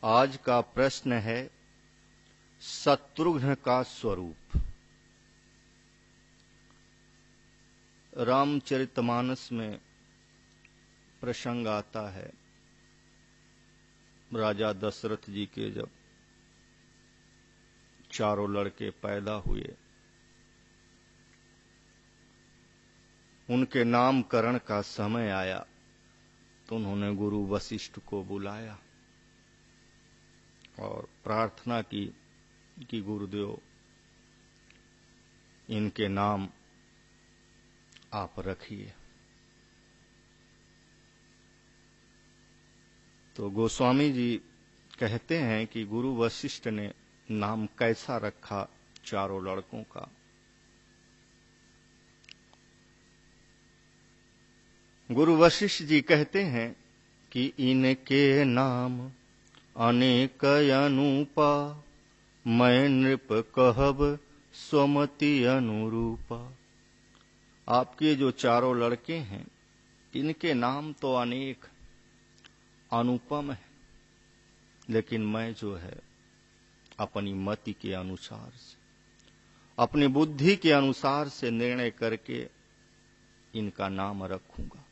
आज का प्रश्न है शत्रुघ्न का स्वरूप। रामचरितमानस में प्रसंग आता है राजा दशरथ जी के जब चारों लड़के पैदा हुए, उनके नामकरण का समय आया तो उन्होंने गुरु वशिष्ठ को बुलाया और प्रार्थना की कि गुरुदेव इनके नाम आप रखिए। तो गोस्वामी जी कहते हैं कि गुरु वशिष्ठ ने नाम कैसा रखा चारों लड़कों का। गुरु वशिष्ठ जी कहते हैं कि इनके नाम अनेक अनूपा, मैं नृप कहब स्वमति अनुरूपा। आपके जो चारों लड़के हैं इनके नाम तो अनेक अनुपम है, लेकिन मैं जो है अपनी मति के अनुसार से, अपनी बुद्धि के अनुसार से निर्णय करके इनका नाम रखूंगा।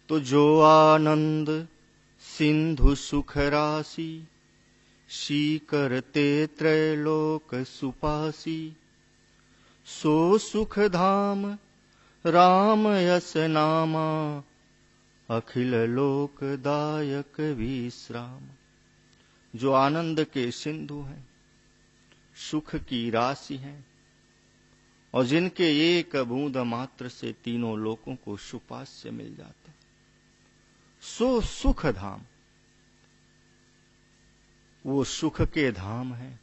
तो जो आनंद सिंधु सुख राशि, शीकर ते त्रैलोक सुपासी। सो सुख धाम राम यस नामा, अखिल लोक दायक विश्राम। जो आनंद के सिंधु हैं, सुख की राशि हैं और जिनके एक बूंद मात्र से तीनों लोकों को सुपास्य मिल जाता, सो सुख धाम, वो सुख के धाम है।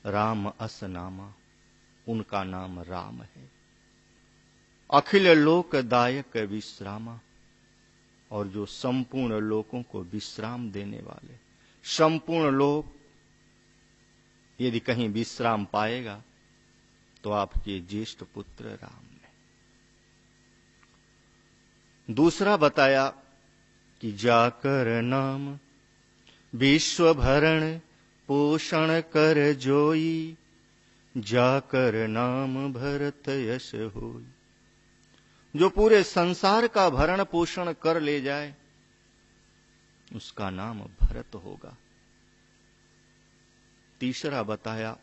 राम अस नामा, उनका नाम राम है। अखिल लोक दायक विश्रामा, और जो संपूर्ण लोकों को विश्राम देने वाले। संपूर्ण लोक यदि कहीं विश्राम पाएगा तो आपके ज्येष्ठ पुत्र राम ने। दूसरा बताया कि जाकर नाम विश्व भरण पोषण कर जोई, जाकर नाम भरत यश होई। जो पूरे संसार का भरण पोषण कर ले जाए उसका नाम भरत होगा। तीसरा बताया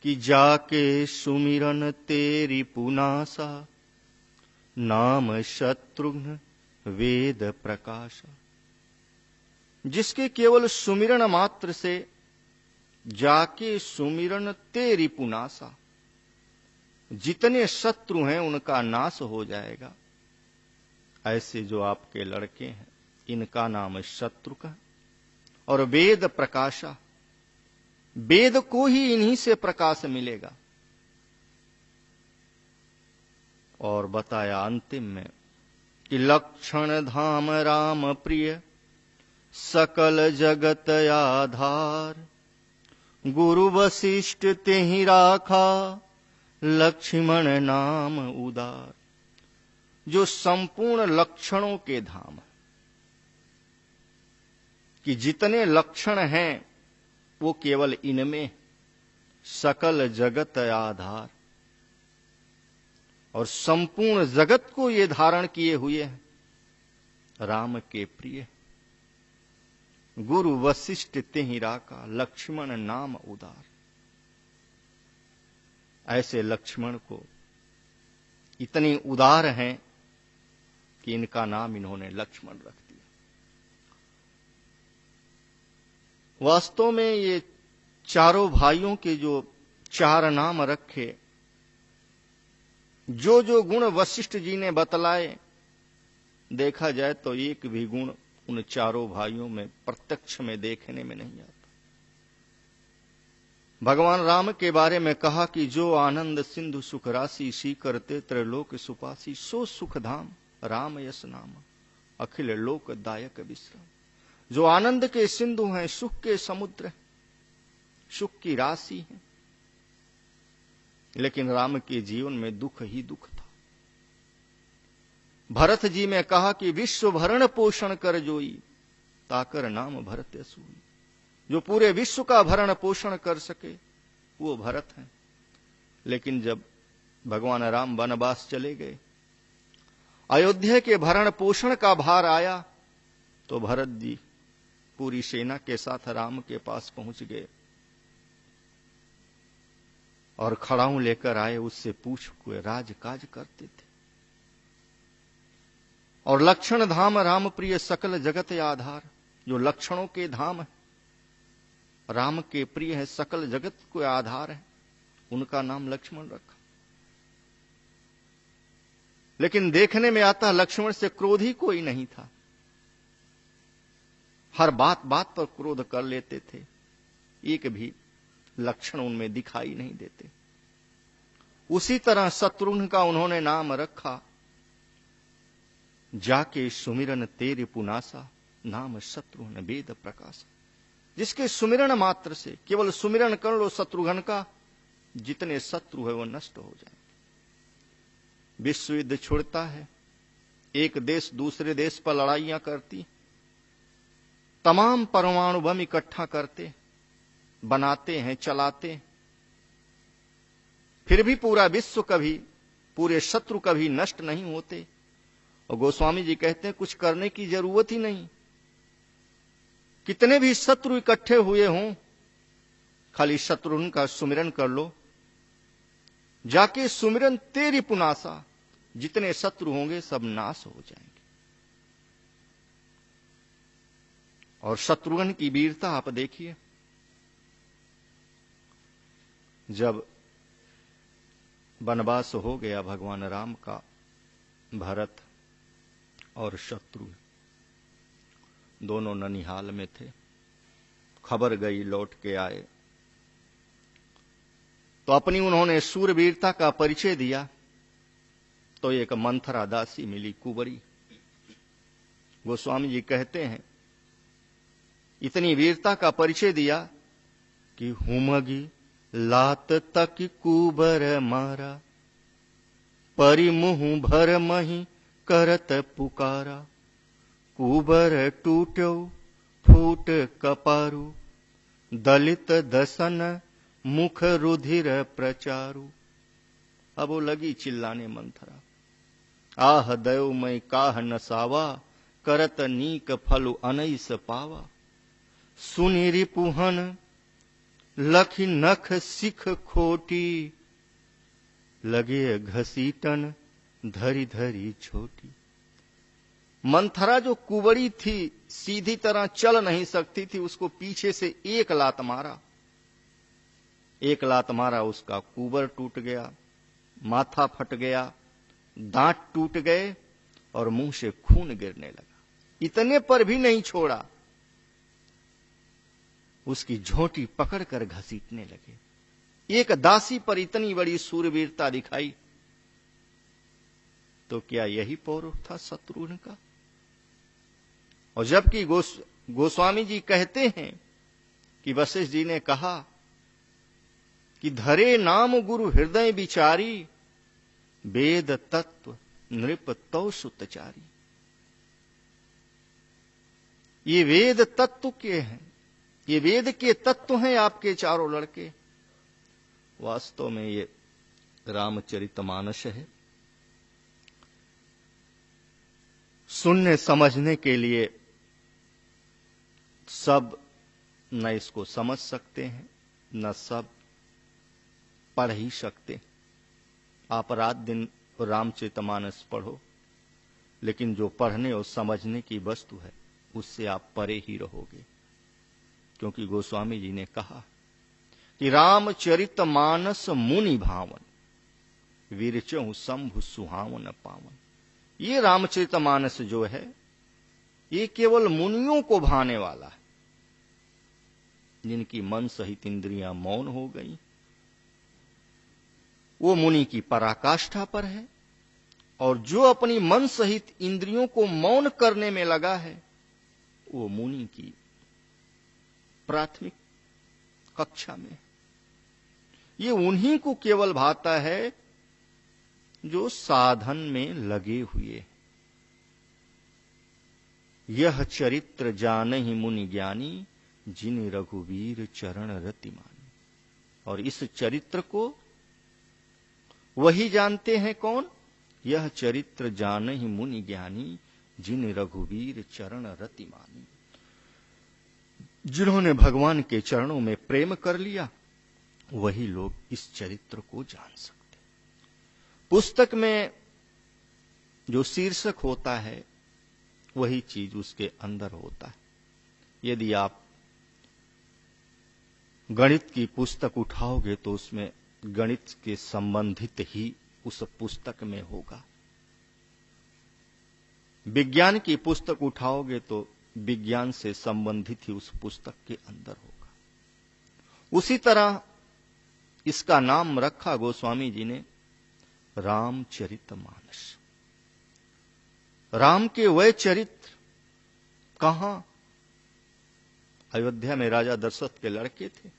कि जाके सुमिरन तेरी पुनासा, नाम शत्रुघ्न वेद प्रकाशा। जिसके केवल सुमिरन मात्र से, जाके सुमिरन तेरी पुनासा, जितने शत्रु हैं उनका नाश हो जाएगा। ऐसे जो आपके लड़के हैं इनका नाम शत्रुघ्न और वेद प्रकाशा, वेद को ही इन्हीं से प्रकाश मिलेगा। और बताया अंतिम में कि लक्षण धाम राम प्रिय, सकल जगत आधार। गुरु वशिष्ठ तेहि राखा, लक्ष्मण नाम उदार। जो संपूर्ण लक्षणों के धाम, कि जितने लक्षण हैं वो केवल इनमें, सकल जगत आधार, और संपूर्ण जगत को ये धारण किए हुए हैं। राम के प्रिय, गुरु वशिष्ठ तेहि राखा, लक्ष्मण नाम उदार। ऐसे लक्ष्मण को इतने उदार हैं कि इनका नाम इन्होंने लक्ष्मण रख दिया। वास्तव में ये चारों भाइयों के जो चार नाम रखे, जो जो गुण वशिष्ठ जी ने बतलाए, देखा जाए तो एक भी गुण उन चारों भाइयों में प्रत्यक्ष में देखने में नहीं आता। भगवान राम के बारे में कहा कि जो आनंद सिंधु सुख राशि, सी करते त्रैलोक सुपासी। सो सुख धाम राम यस नाम, अखिल लोक दायक विश्राम। जो आनंद के सिंधु हैं, सुख के समुद्र हैं, सुख की राशि है, लेकिन राम के जीवन में दुख ही दुख था। भरत जी में कहा कि विश्व भरण पोषण कर जोई, ताकर नाम भरत असूरी। जो पूरे विश्व का भरण पोषण कर सके वो भरत है। लेकिन जब भगवान राम वनवास चले गए, अयोध्या के भरण पोषण का भार आया, तो भरत जी पूरी सेना के साथ राम के पास पहुंच गए और खड़ाऊ लेकर आए, उससे पूछ हुए राजकाज करते थे। और लक्षण धाम राम प्रिय सकल जगत आधार, जो लक्षणों के धाम है, राम के प्रिय है, सकल जगत को आधार है, उनका नाम लक्ष्मण रखा। लेकिन देखने में आता लक्ष्मण से क्रोधी कोई नहीं था, हर बात बात पर क्रोध कर लेते थे, एक भी लक्षण उनमें दिखाई नहीं देते। उसी तरह शत्रुघ्न का उन्होंने नाम रखा, जाके सुमिरन तेरे पुनासा, नाम शत्रुघ्न वेद प्रकाश। जिसके सुमिरन मात्र से, केवल सुमिरन कर लो शत्रुघ्न का, जितने शत्रु है वो नष्ट हो जाएंगे। विश्व युद्ध छोड़ता है, एक देश दूसरे देश पर लड़ाइयां करती, तमाम परमाणु बम इकट्ठा करते, बनाते हैं, चलाते, फिर भी पूरा विश्व कभी, पूरे शत्रु कभी नष्ट नहीं होते। और गोस्वामी जी कहते हैं कुछ करने की जरूरत ही नहीं, कितने भी शत्रु इकट्ठे हुए हों, खाली शत्रुघ्न का सुमिरन कर लो, जाके सुमिरन तेरी पुनासा, जितने शत्रु होंगे सब नाश हो जाएंगे। और शत्रुघ्न की वीरता आप देखिए, जब वनवास हो गया भगवान राम का, भरत और शत्रु दोनों ननिहाल में थे, खबर गई, लौट के आए तो अपनी उन्होंने शूरवीरता का परिचय दिया। तो एक मंथरा दासी मिली, कुंवरी। गोस्वामी जी कहते हैं इतनी वीरता का परिचय दिया कि हुमगी लात तक कुबर मारा, परिमुह भर मही करत पुकारा, कुबर टूटो फूट कपारू, दलित दसन मुख रुधिर प्रचारू। अब वो लगी चिल्लाने मंथरा, आह दयो मैं काह नसावा, करत नीक फलु अनैस पावा, सुनि रिपुहन लखी नख सिख खोटी, लगे घसीटन धरी धरी छोटी। मंथरा जो कुंवरी थी, सीधी तरह चल नहीं सकती थी, उसको पीछे से एक लात मारा, एक लात मारा, उसका कुंवर टूट गया, माथा फट गया, दांत टूट गए और मुंह से खून गिरने लगा। इतने पर भी नहीं छोड़ा, उसकी झोंटी पकड़कर घसीटने लगे। एक दासी पर इतनी बड़ी सूरवीरता दिखाई, तो क्या यही पौरुष था शत्रुघ्न का? और जबकि गोस्वामी जी कहते हैं कि वशिष्ठ जी ने कहा कि धरे नाम गुरु हृदय विचारी, वेद तत्व नृप तौ सुतचारी। ये वेद तत्व के हैं, ये वेद के तत्व हैं आपके चारों लड़के। वास्तव में ये रामचरितमानस है। सुनने समझने के लिए सब न इसको समझ सकते हैं, न सब पढ़ ही सकते। आप रात दिन रामचरितमानस पढ़ो, लेकिन जो पढ़ने और समझने की वस्तु है उससे आप परे ही रहोगे। क्योंकि गोस्वामी जी ने कहा कि रामचरितमानस मुनि भावन, विरचहु शंभु सुहावन पावन। ये रामचरितमानस जो है ये केवल मुनियों को भाने वाला है, जिनकी मन सहित इंद्रियां मौन हो गई, वो मुनि की पराकाष्ठा पर है। और जो अपनी मन सहित इंद्रियों को मौन करने में लगा है, वो मुनि की प्राथमिक कक्षा में। ये उन्हीं को केवल भाता है जो साधन में लगे हुए। यह चरित्र जानहि मुनि ज्ञानी, जिन रघुवीर चरण रति मानी। और इस चरित्र को वही जानते हैं कौन? यह चरित्र जानहि मुनि ज्ञानी, जिन रघुवीर चरण रति मानी। जिन्होंने भगवान के चरणों में प्रेम कर लिया, वही लोग इस चरित्र को जान सकते। पुस्तक में जो शीर्षक होता है वही चीज उसके अंदर होता है। यदि आप गणित की पुस्तक उठाओगे तो उसमें गणित के संबंधित ही उस पुस्तक में होगा। विज्ञान की पुस्तक उठाओगे तो विज्ञान से संबंधित ही उस पुस्तक के अंदर होगा। उसी तरह इसका नाम रखा गोस्वामी जी ने रामचरितमानस। राम के वह चरित्र कहां? अयोध्या में राजा दशरथ के लड़के थे,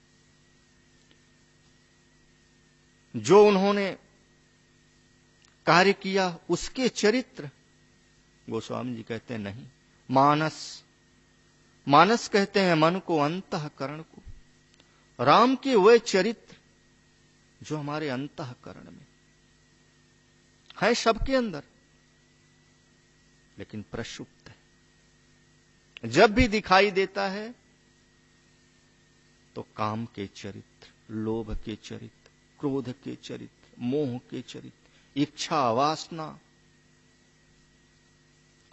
जो उन्होंने कार्य किया उसके चरित्र। गोस्वामी जी कहते हैं नहीं, मानस। मानस कहते हैं मन को, अंतःकरण को। राम के वह चरित्र जो हमारे अंतःकरण में है, सबके अंदर, लेकिन प्रक्षुप्त है। जब भी दिखाई देता है तो काम के चरित्र, लोभ के चरित्र, क्रोध के चरित्र, मोह के चरित्र, इच्छा, वासना,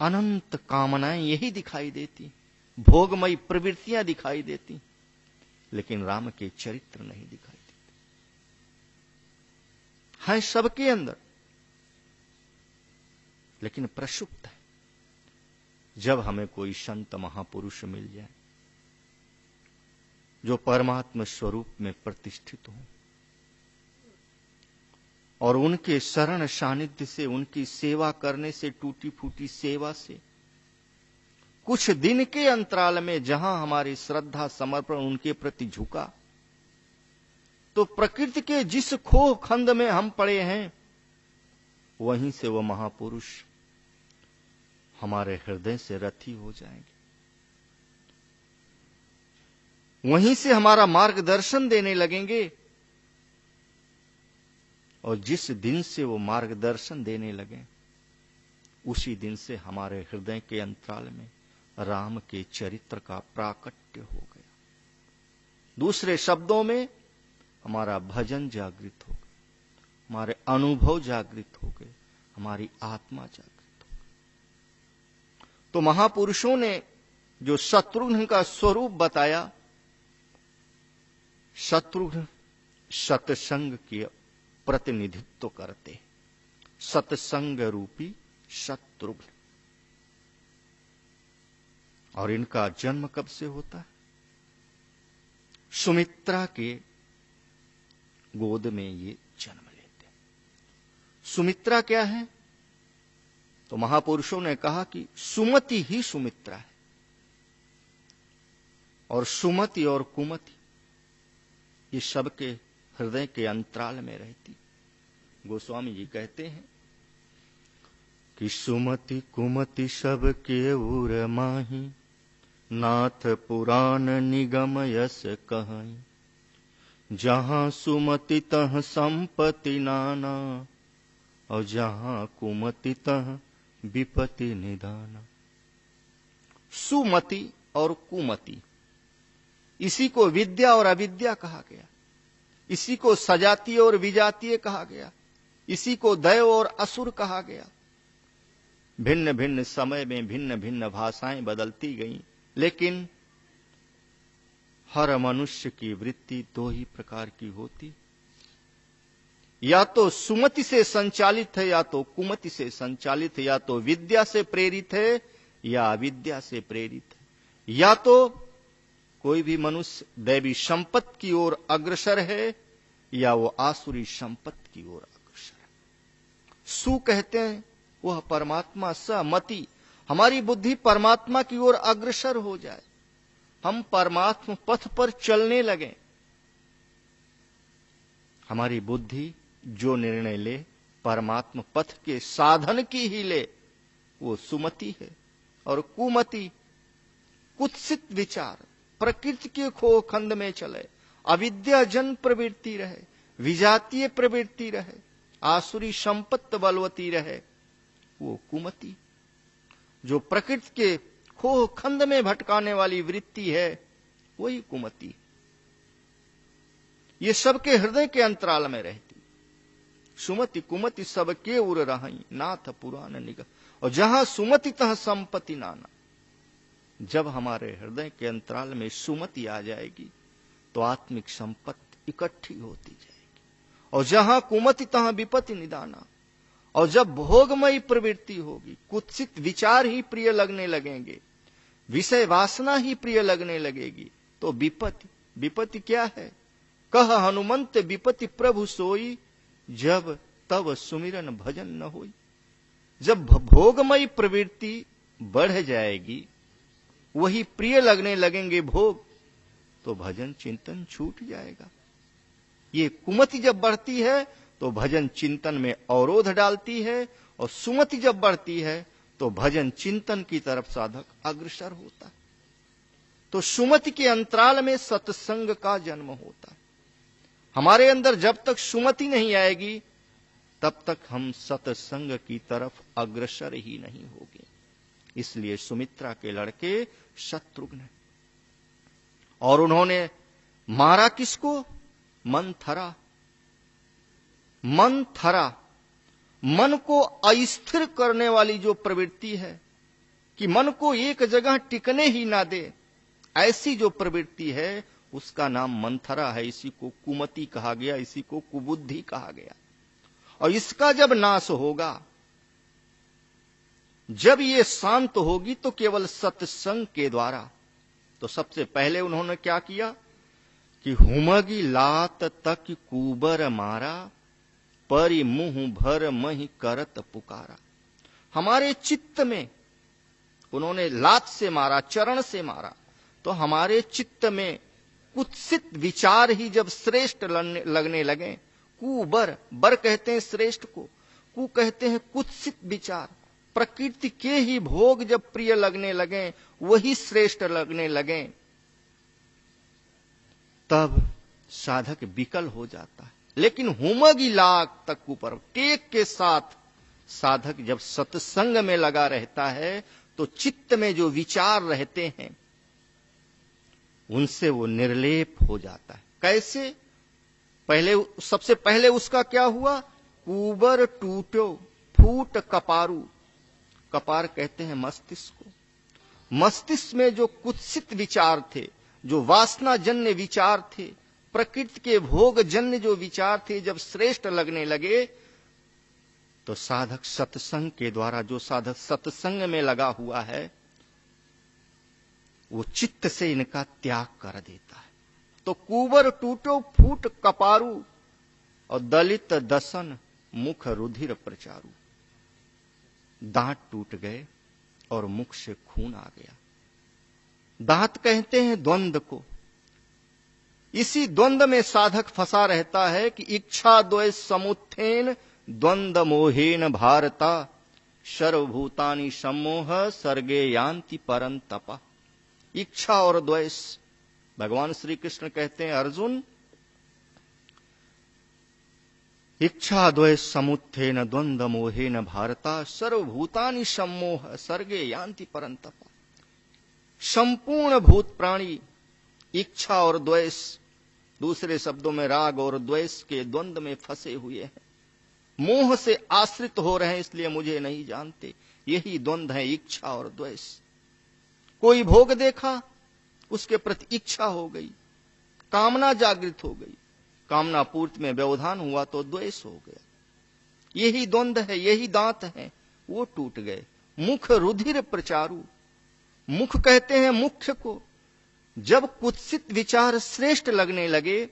अनंत कामनाएं यही दिखाई देती, भोगमयी प्रवृत्तियां दिखाई देती, लेकिन राम के चरित्र नहीं दिखाई देते। हैं सबके अंदर, लेकिन प्रक्षुप्त है। जब हमें कोई संत महापुरुष मिल जाए जो परमात्मा स्वरूप में प्रतिष्ठित हो और उनके शरण सानिध्य से, उनकी सेवा करने से, टूटी फूटी सेवा से, कुछ दिन के अंतराल में जहां हमारी श्रद्धा समर्पण उनके प्रति झुका, तो प्रकृति के जिस खोह खंड में हम पड़े हैं, वहीं से वो महापुरुष हमारे हृदय से रथी हो जाएंगे। वहीं से हमारा मार्गदर्शन देने लगेंगे। और जिस दिन से वो मार्गदर्शन देने लगे, उसी दिन से हमारे हृदय के अंतराल में राम के चरित्र का प्राकट्य हो गया। दूसरे शब्दों में हमारा भजन जागृत हो गया, हमारे अनुभव जागृत हो गए, हमारी आत्मा जागृत हो गई। तो महापुरुषों ने जो शत्रुघ्न का स्वरूप बताया, शत्रुघ्न सत्संग के प्रतिनिधित्व करते, सत्संग रूपी शत्रुघ्न। और इनका जन्म कब से होता है? सुमित्रा के गोद में ये जन्म लेते। सुमित्रा क्या है? तो महापुरुषों ने कहा कि सुमति ही सुमित्रा है। और सुमति और कुमति ये सबके हृदय के अंतराल में रहती। गोस्वामी जी कहते हैं कि सुमति कुमति सबके उर माही, नाथ पुराण निगम यस कहीं। जहां सुमति तह संपत्ति नाना, और जहां कुमति तह विपत्ति निदाना। सुमति और कुमति, इसी को विद्या और अविद्या कहा गया, इसी को सजातीय और विजातीय कहा गया, इसी को दैव और असुर कहा गया। भिन्न भिन्न समय में भिन्न भिन्न भाषाएं बदलती गईं, लेकिन हर मनुष्य की वृत्ति दो ही प्रकार की होती, या तो सुमति से संचालित है या तो कुमति से संचालित है, या तो विद्या से प्रेरित है या अविद्या से प्रेरित है। या तो कोई भी मनुष्य दैवी संपत्ति की ओर अग्रसर है या वो आसुरी संपत्ति की ओर अग्रसर है। सु कहते हैं वह परमात्मा, समति हमारी बुद्धि परमात्मा की ओर अग्रसर हो जाए, हम परमात्मा पथ पर चलने लगे। हमारी बुद्धि जो निर्णय ले परमात्मा पथ के साधन की ही ले, वो सुमति है। और कुमति कुत्सित विचार, प्रकृति के खो खंड में चले, अविद्याजन प्रवृत्ति रहे, विजातीय प्रवृत्ति रहे, आसुरी संपत्त बलवती रहे, वो कुमति। जो प्रकृति के खो खंड में भटकाने वाली वृत्ति है वही कुमति। ये सबके हृदय के अंतराल में रहती। सुमति कुमति सबके उर रही, नाथ पुराण निगह। और जहां सुमति तहां संपत्ति नाना। जब हमारे हृदय के अंतराल में सुमति आ जाएगी तो आत्मिक संपत्ति इकट्ठी होती जाएगी। और जहां कुमति तहां विपत्ति निदाना। और जब भोगमयी प्रवृत्ति होगी, कुत्सित विचार ही प्रिय लगने लगेंगे, विषय वासना ही प्रिय लगने लगेगी, तो विपत्ति। विपत्ति क्या है? कह हनुमंत विपत्ति प्रभु सोई, जब तब सुमिरन भजन न होई। जब भोगमयी प्रवृत्ति बढ़ जाएगी, वही प्रिय लगने लगेंगे भोग, तो भजन चिंतन छूट जाएगा। ये कुमति जब बढ़ती है तो भजन चिंतन में अवरोध डालती है, और सुमति जब बढ़ती है तो भजन चिंतन की तरफ साधक अग्रसर होता है। तो सुमति के अंतराल में सत्संग का जन्म होता है। हमारे अंदर जब तक सुमति नहीं आएगी तब तक हम सत्संग की तरफ अग्रसर ही नहीं होंगे। इसलिए सुमित्रा के लड़के शत्रुघ्न, और उन्होंने मारा किसको? मंथरा। मंथरा, मन को अस्थिर करने वाली जो प्रवृत्ति है कि मन को एक जगह टिकने ही ना दे, ऐसी जो प्रवृत्ति है उसका नाम मंथरा है। इसी को कुमति कहा गया, इसी को कुबुद्धि कहा गया। और इसका जब नाश होगा, जब ये शांत होगी, तो केवल सत्संग के द्वारा। तो सबसे पहले उन्होंने क्या किया कि हुमगी लात तक कुबर मारा, परि मुंह भर मही करत पुकारा। हमारे चित्त में उन्होंने लात से मारा, चरण से मारा, तो हमारे चित्त में कुत्सित विचार ही जब श्रेष्ठ लगने लगे, कुबर, बर कहते हैं श्रेष्ठ को, कु कहते हैं कुत्सित विचार, प्रकृति के ही भोग जब प्रिय लगने लगे, वही श्रेष्ठ लगने लगे, तब साधक विकल हो जाता है। लेकिन हुमगी लाख तक ऊपर टेक के साथ साधक जब सत्संग में लगा रहता है तो चित्त में जो विचार रहते हैं उनसे वो निर्लेप हो जाता है। कैसे? पहले, सबसे पहले उसका क्या हुआ? कुबर टूटो, फूट कपारू। कपार कहते हैं मस्तिष्क को। मस्तिष्क में जो कुत्सित विचार थे, जो वासना जन्य विचार थे, प्रकृति के भोग जन्य जो विचार थे, जब श्रेष्ठ लगने लगे, तो साधक सत्संग के द्वारा, जो साधक सत्संग में लगा हुआ है, वो चित्त से इनका त्याग कर देता है। तो कुबर टूटो फूट कपारू, और दलित दसन मुख रुधिर प्रचारू। दांत टूट गए और मुख से खून आ गया। दांत कहते हैं द्वंद को। इसी द्वंद में साधक फंसा रहता है कि इच्छा द्वय समुत्थेन द्वंद मोहेन भारता, सर्वभूतानि सम्मोह सर्गे यान्ति परंतपा। इच्छा और द्वेष, भगवान श्री कृष्ण कहते हैं अर्जुन, इच्छा द्वेष समुत्थेन द्वंद मोहेन भारता, सर्वभूतानि सम्मोह सर्गे यान्ति परंतपा। संपूर्ण भूत प्राणी इच्छा और द्वेष, दूसरे शब्दों में राग और द्वेष के द्वंद में फंसे हुए हैं। मोह से आश्रित हो रहे हैं, इसलिए मुझे नहीं जानते। यही द्वंद है, इच्छा और द्वेष। कोई भोग देखा, उसके प्रति इच्छा हो गई, कामना जागृत हो गई, कामना पूर्ति में व्यवधान हुआ तो द्वेष हो गया। यही द्वंद है, यही दांत है, वो टूट गए। मुख रुधिर प्रचारू, मुख कहते हैं मुख्य को। जब कुत्सित विचार श्रेष्ठ लगने लगे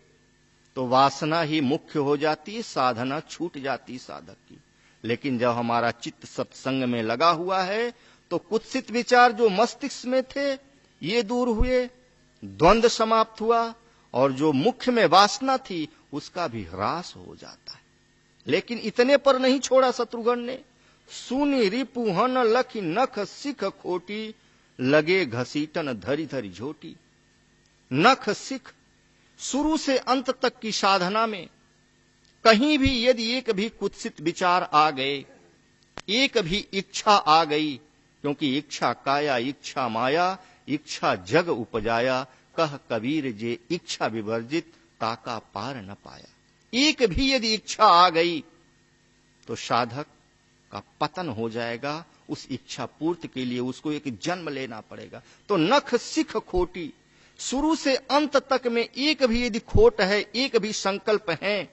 तो वासना ही मुख्य हो जाती, साधना छूट जाती साधक की। लेकिन जब हमारा चित्त सत्संग में लगा हुआ है तो कुत्सित विचार जो मस्तिष्क में थे ये दूर हुए, द्वंद समाप्त हुआ, और जो मुख्य में वासना थी उसका भी ह्रास हो जाता है। लेकिन इतने पर नहीं छोड़ा शत्रुघ्न ने, सुनि रिपुहन लखि नख सिख खोटी, लगे घसीटन धरी धरी झोटी। नख सिख, शुरू से अंत तक की साधना में कहीं भी यदि एक भी कुत्सित विचार आ गए, एक भी इच्छा आ गई, क्योंकि इच्छा काया इच्छा माया, इच्छा जग उपजाया, कह कबीर जे इच्छा विवर्जित, ताका पार न पाया। एक भी यदि इच्छा आ गई तो साधक का पतन हो जाएगा। उस इच्छा पूर्ति के लिए उसको एक जन्म लेना पड़ेगा। तो नख सिख खोटी, शुरू से अंत तक में एक भी यदि खोट है, एक भी संकल्प है,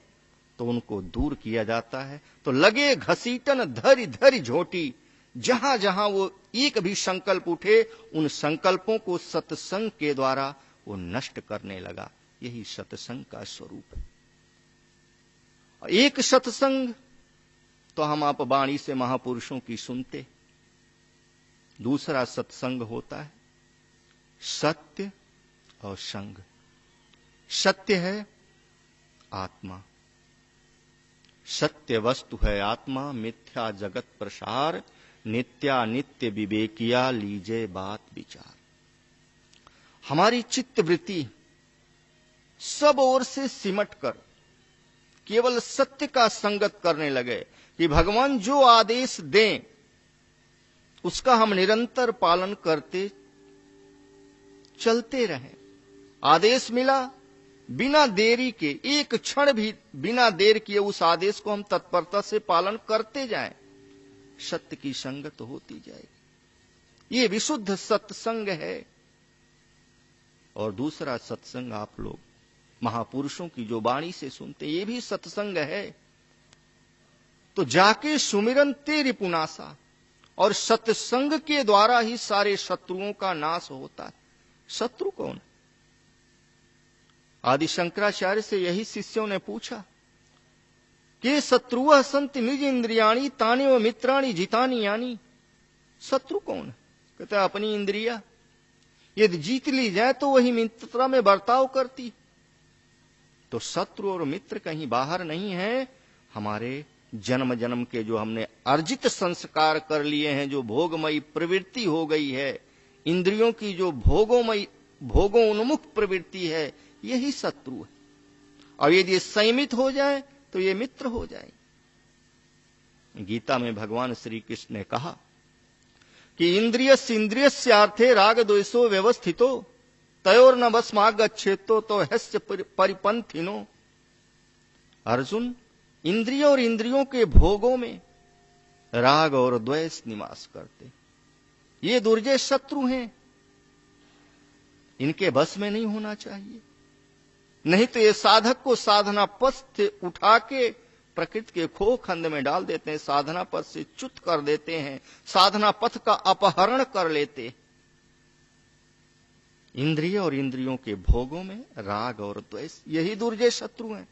तो उनको दूर किया जाता है। तो लगे घसीटन धरी धरी झोटी, जहां जहां वो एक भी संकल्प उठे, उन संकल्पों को सत्संग के द्वारा वो नष्ट करने लगा। यही सत्संग का स्वरूप है। एक सत्संग तो हम आप वाणी से महापुरुषों की सुनते, दूसरा सत्संग होता है सत्य और संग। सत्य है आत्मा, सत्य वस्तु है आत्मा, मिथ्या जगत प्रसार, नित्या नित्य विवेकिया, लीजे बात विचार। हमारी चित्त वृत्ति सब ओर से सिमट कर केवल सत्य का संगत करने लगे कि भगवान जो आदेश दें उसका हम निरंतर पालन करते चलते रहें। आदेश मिला, बिना देरी के, एक क्षण भी बिना देर किए उस आदेश को हम तत्परता से पालन करते जाएं, सत्य की संगत होती जाएगी। ये विशुद्ध सत्संग है। और दूसरा सत्संग आप लोग महापुरुषों की जो वाणी से सुनते, ये भी सत्संग है। तो जाके सुमिरन तेरी पुनासा, और सत्संग के द्वारा ही सारे शत्रुओं का नाश होता है। शत्रु कौन? आदि शंकराचार्य से यही शिष्यों ने पूछा कि शत्रुः संति निज इंद्रियाणी, तानि व मित्राणि जितानि यानी। शत्रु कौन? कहता अपनी इंद्रिया, यदि जीत ली जाए तो वही मित्रता में बर्ताव करती। तो शत्रु और मित्र कहीं बाहर नहीं है, हमारे जन्म जन्म के जो हमने अर्जित संस्कार कर लिए हैं, जो भोगमयी प्रवृत्ति हो गई है, इंद्रियों की जो भोगों उन्मुख प्रवृत्ति है, यही शत्रु है। और यदि ये संयमित हो जाए तो ये मित्र हो जाए। गीता में भगवान श्री कृष्ण ने कहा कि इंद्रियस्यार्थे राग द्वेषो व्यवस्थितो, तयोर न वशमागच्छेतो तो हस्य परिपंथिनो। अर्जुन, इंद्रियों और इंद्रियों के भोगों में राग और द्वेष निवास करते, ये दुर्जय शत्रु हैं, इनके बस में नहीं होना चाहिए। नहीं तो ये साधक को साधना पथ से उठा के प्रकृति के खो खंड में डाल देते हैं, साधना पथ से च्युत कर देते हैं, साधना पथ का अपहरण कर लेते। इंद्रिय और इंद्रियों के भोगों में राग और द्वेष, यही दुर्जय शत्रु हैं।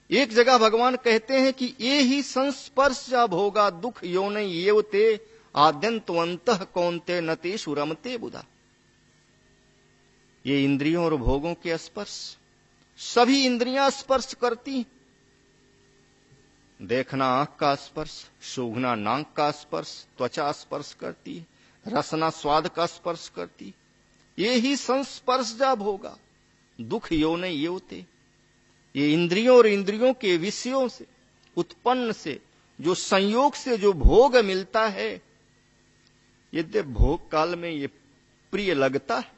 एक जगह भगवान कहते हैं कि ये ही संस्पर्श भोगा दुख योनि येवते, आद्यंतवंतः कौन्ते नतेषु रमते बुधा। ये इंद्रियों और भोगों के स्पर्श, सभी इंद्रियां स्पर्श करती। देखना आंख का स्पर्श, सूंघना नाक का स्पर्श, त्वचा स्पर्श करती, रसना स्वाद का स्पर्श करती। ये ही संस्पर्शजा भोगा दुख योनि येवते। ये इंद्रियों और इंद्रियों के विषयों से उत्पन्न से जो संयोग से जो भोग मिलता है, यद्य भोग काल में ये प्रिय लगता है,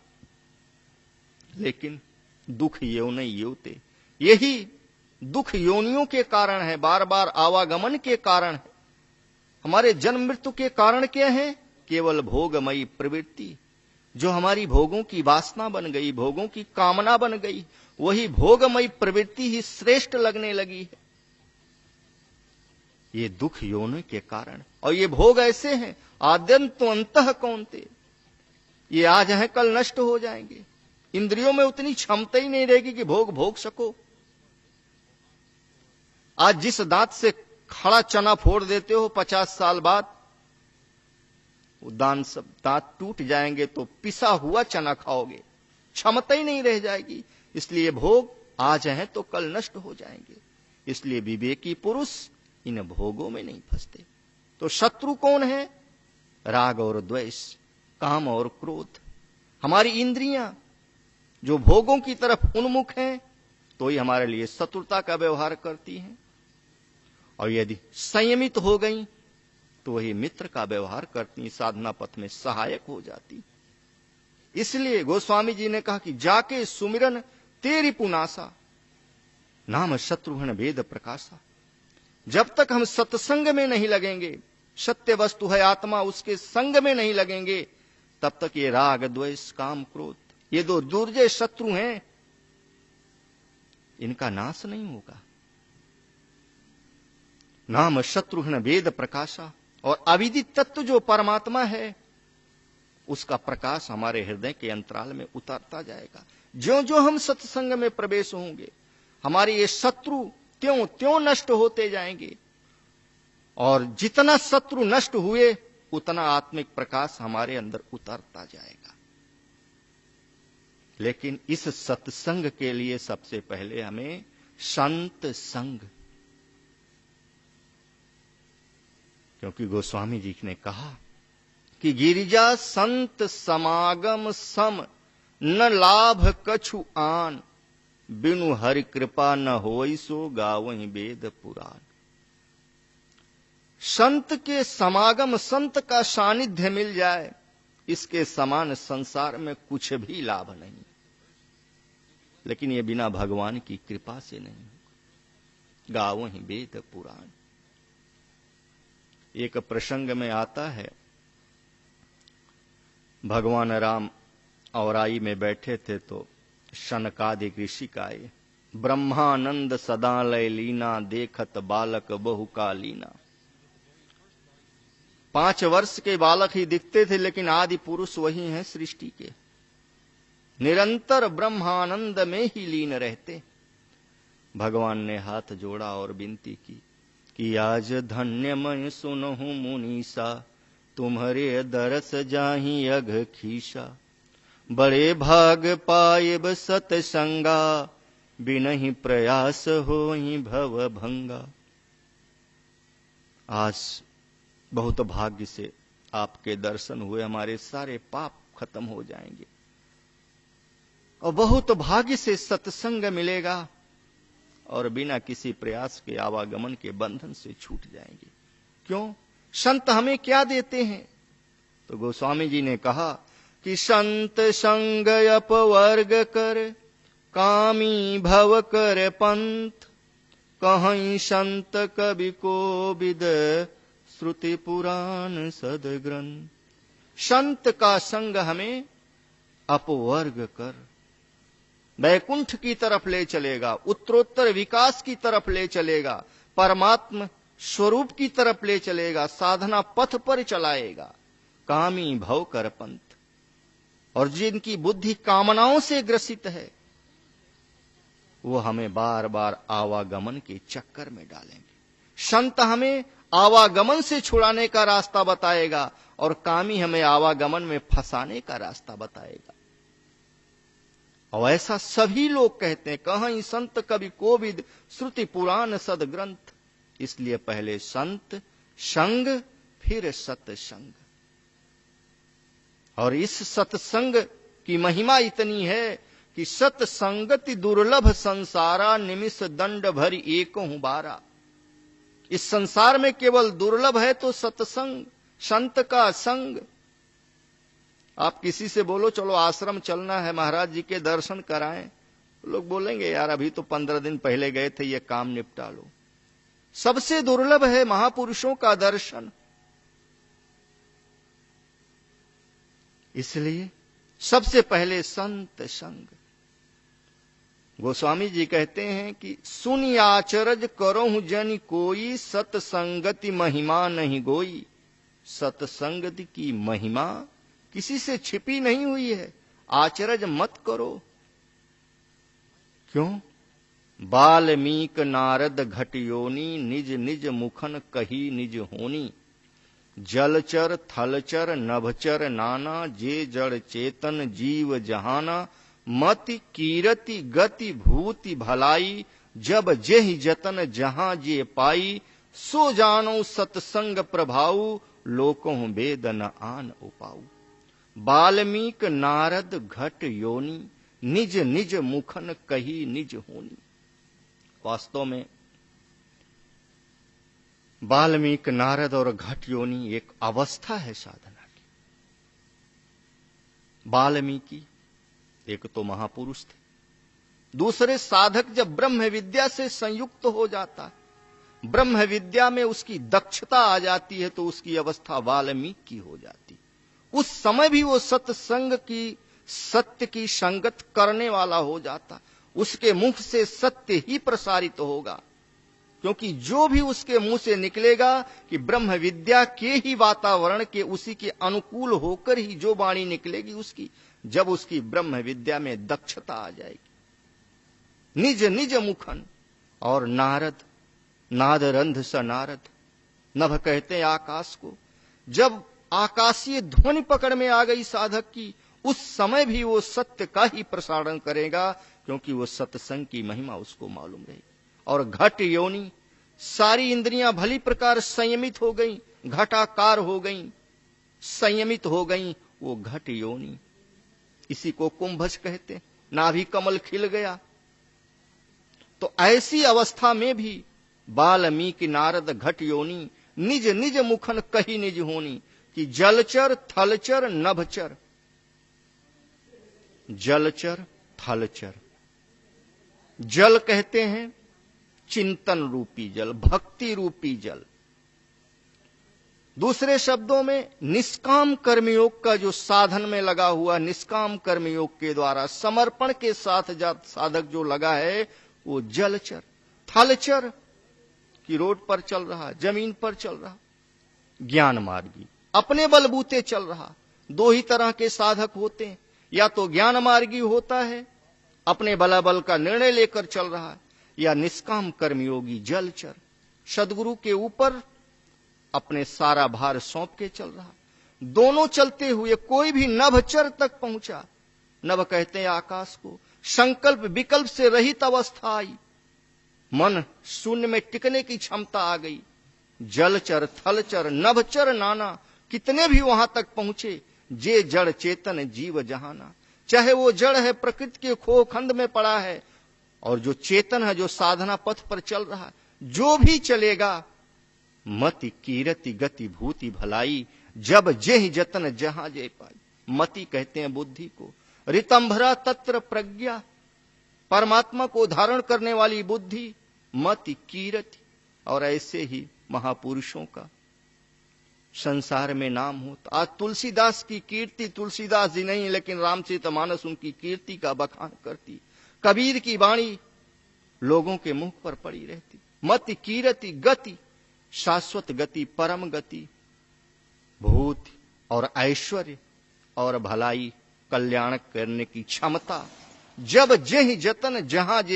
लेकिन दुख योनि येवते, यही दुख योनियों के कारण है, बार बार आवागमन के कारण है। हमारे जन्म मृत्यु के कारण क्या है? केवल भोगमयी प्रवृत्ति, जो हमारी भोगों की वासना बन गई, भोगों की कामना बन गई, वही भोगमयी प्रवृत्ति ही श्रेष्ठ लगने लगी है। ये दुख योनि के कारण। और ये भोग ऐसे हैं, आद्यंतो अंतः कौन्ते, ये आज हैं कल नष्ट हो जाएंगे। इंद्रियों में उतनी क्षमता ही नहीं रहेगी कि भोग भोग सको। आज जिस दांत से खड़ा चना फोड़ देते हो, 50 साल बाद वो दांत टूट जाएंगे तो पिसा हुआ चना खाओगे, क्षमता ही नहीं रह जाएगी। इसलिए भोग आज हैं तो कल नष्ट हो जाएंगे। इसलिए विवेकी पुरुष इन भोगों में नहीं फंसते। तो शत्रु कौन है? राग और द्वेष, काम और क्रोध। हमारी इंद्रियां जो भोगों की तरफ उन्मुख हैं तो ही हमारे लिए शत्रुता का व्यवहार करती हैं, और यदि संयमित हो गई तो वही मित्र का व्यवहार करती, साधना पथ में सहायक हो जाती। इसलिए गोस्वामी जी ने कहा कि जाके सुमिरन तेरी पुनासा, नाम शत्रुघ्न वेद प्रकाशा। जब तक हम सत्संग में नहीं लगेंगे, सत्य वस्तु है आत्मा, उसके संग में नहीं लगेंगे, तब तक ये राग द्वेष काम क्रोध, ये दो दुर्जय शत्रु हैं, इनका नाश नहीं होगा। नाम शत्रुघ्न वेद प्रकाशा, और अविदित तत्व जो परमात्मा है उसका प्रकाश हमारे हृदय के अंतराल में उतरता जाएगा। ज्यों ज्यों हम सत्संग में प्रवेश होंगे, हमारे ये शत्रु त्यों त्यों नष्ट होते जाएंगे, और जितना शत्रु नष्ट हुए उतना आत्मिक प्रकाश हमारे अंदर उतरता जाएगा। लेकिन इस सत्संग के लिए सबसे पहले हमें संत संग, क्योंकि गोस्वामी जी ने कहा कि गिरिजा संत समागम सम न लाभ कछु आन, बिनु हरि कृपा न होई सो गावहि वेद पुराण। संत के समागम, संत का सानिध्य मिल जाए, इसके समान संसार में कुछ भी लाभ नहीं। लेकिन ये बिना भगवान की कृपा से नहीं। गावहि वेद पुराण। एक प्रसंग में आता है, भगवान राम औराई में बैठे थे तो शनकादि ऋषि आए। ब्रह्मानंद सदा लय लीना, देखत बालक बहु का लीना। 5 वर्ष के बालक ही दिखते थे, लेकिन आदि पुरुष वही हैं सृष्टि के, निरंतर ब्रह्मानंद में ही लीन रहते। भगवान ने हाथ जोड़ा और विनती की कि आज धन्य मैं सुनहु मुनीसा, तुम्हारे दरस जाहि अघ खीसा। बड़े भाग पाएब सतसंगा, बिनहि प्रयास होहि भव भंगा। आज बहुत भाग्य से आपके दर्शन हुए, हमारे सारे पाप खत्म हो जाएंगे, और बहुत भाग्य से सत्संग मिलेगा, और बिना किसी प्रयास के आवागमन के बंधन से छूट जाएंगे। क्यों? संत हमें क्या देते हैं? तो गोस्वामी जी ने कहा कि संत संग अपवर्ग कर, कामी भव कर पंथ। कहीं संत कवि को विद, श्रुति पुराण सदग्रंथ। संत का संग हमें अपवर्ग कर, वैकुंठ की तरफ ले चलेगा, उत्तरोत्तर विकास की तरफ ले चलेगा, परमात्मा स्वरूप की तरफ ले चलेगा, साधना पथ पर चलाएगा। कामी भव कर पंथ। और जिनकी बुद्धि कामनाओं से ग्रसित है, वो हमें बार बार आवागमन के चक्कर में डालेंगे। संत हमें आवागमन से छुड़ाने का रास्ता बताएगा, और कामी हमें आवागमन में फंसाने का रास्ता बताएगा। और ऐसा सभी लोग कहते हैं, कहीं संत कवि कोविद, श्रुति पुराण सदग्रंथ। इसलिए पहले संत संग, फिर सत्संग। और इस सत्संग की महिमा इतनी है कि सत्संगति दुर्लभ संसारा, निमिष दंड भरी एको हूं बारा। इस संसार में केवल दुर्लभ है तो सत्संग, संत का संग। आप किसी से बोलो चलो आश्रम चलना है, महाराज जी के दर्शन कराएं, लोग बोलेंगे यार अभी तो 15 दिन पहले गए थे, ये काम निपटा लो। सबसे दुर्लभ है महापुरुषों का दर्शन। इसलिए सबसे पहले संत संग। गोस्वामी जी कहते हैं कि सुनि आचरज करोहु जनि कोई, सत्संगति महिमा नहीं गोई। सत्संगति की महिमा किसी से छिपी नहीं हुई है, आचरज मत करो। क्यों? बाल्मीक नारद घटियोनी, निज निज मुखन कही निज होनी। जलचर थलचर नभचर नाना, जे जड़ चेतन जीव जहाना। मति कीरति गति भूति भलाई, जब जेहि जतन जहां जे पाई। सो जानो सतसंग प्रभाऊ, लोकों वेद न आन उपाऊ। वाल्मीक नारद घट योनि, निज निज मुखन कही निज होनी। वास्तव में वाल्मीक नारद और घट योनि एक अवस्था है साधना की। वाल्मीकि एक तो महापुरुष थे, दूसरे साधक जब ब्रह्म विद्या से संयुक्त हो जाता है, ब्रह्म विद्या में उसकी दक्षता आ जाती है, तो उसकी अवस्था वाल्मीकि की हो जाती। उस समय भी वो सत्संग की, सत्य की संगत करने वाला हो जाता। उसके मुख से सत्य ही प्रसारित होगा, क्योंकि जो भी उसके मुंह से निकलेगा कि ब्रह्म विद्या के ही वातावरण के, उसी के अनुकूल होकर ही जो वाणी निकलेगी उसकी, जब उसकी ब्रह्म विद्या में दक्षता आ जाएगी। निज निज मुखन। और नारद, नादरंध स नारद, नभ कहते हैं आकाश को। जब आकाशीय ध्वनि पकड़ में आ गई साधक की, उस समय भी वो सत्य का ही प्रसारण करेगा, क्योंकि वो सत्संग की महिमा उसको मालूम रहेगी। और घट योनि, सारी इंद्रियां भली प्रकार संयमित हो गई, घटाकार हो गई, संयमित हो गई, वो घट योनि। इसी को कुंभज कहते, नाभि कमल खिल गया। तो ऐसी अवस्था में भी वाल्मीकि नारद घट योनि, निज निज मुखन कही निज होनी। कि जलचर थलचर नभचर, जलचर थलचर। जल कहते हैं चिंतन रूपी जल, भक्ति रूपी जल। दूसरे शब्दों में निष्काम कर्मयोग का जो साधन में लगा हुआ, निष्काम कर्मयोग के द्वारा समर्पण के साथ साधक जो लगा है, वो जलचर। थलचर की रोड पर चल रहा, जमीन पर चल रहा। ज्ञान मार्गी, अपने बलबूते चल रहा। दो ही तरह के साधक होते हैं, या तो ज्ञान मार्गी होता है, अपने बलाबल का निर्णय लेकर चल रहा है, या निष्काम कर्मयोगी जलचर, सदगुरु के ऊपर अपने सारा भार सौंप के चल रहा। दोनों चलते हुए कोई भी नभचर तक पहुंचा। नभ कहते हैं आकाश को। संकल्प विकल्प से रहित अवस्था आई, मन शून्य में टिकने की क्षमता आ गई। जलचर थलचर नभचर नाना, कितने भी वहां तक पहुंचे। जे जड़ चेतन जीव जहाना, चाहे वो जड़ है, प्रकृति के खोखंड में पड़ा है, और जो चेतन है, जो साधना पथ पर चल रहा है, जो भी चलेगा, मति कीरति गति भूति भलाई, जब जेहि जतन जहां जे पाई। मति कहते हैं बुद्धि को। ऋतंभरा तत्र प्रज्ञा, परमात्मा को धारण करने वाली बुद्धि। मति कीरति, और ऐसे ही महापुरुषों का संसार में नाम होता। आज तुलसीदास की कीर्ति, तुलसीदास जी नहीं लेकिन रामचरितमानस उनकी कीर्ति का बखान करती। कबीर की वाणी लोगों के मुख पर पड़ी रहती। मति कीरति गति, शाश्वत गति, परम गति, भूत और ऐश्वर्य और भलाई, कल्याण करने की क्षमता। जब जेहि जतन जहां जे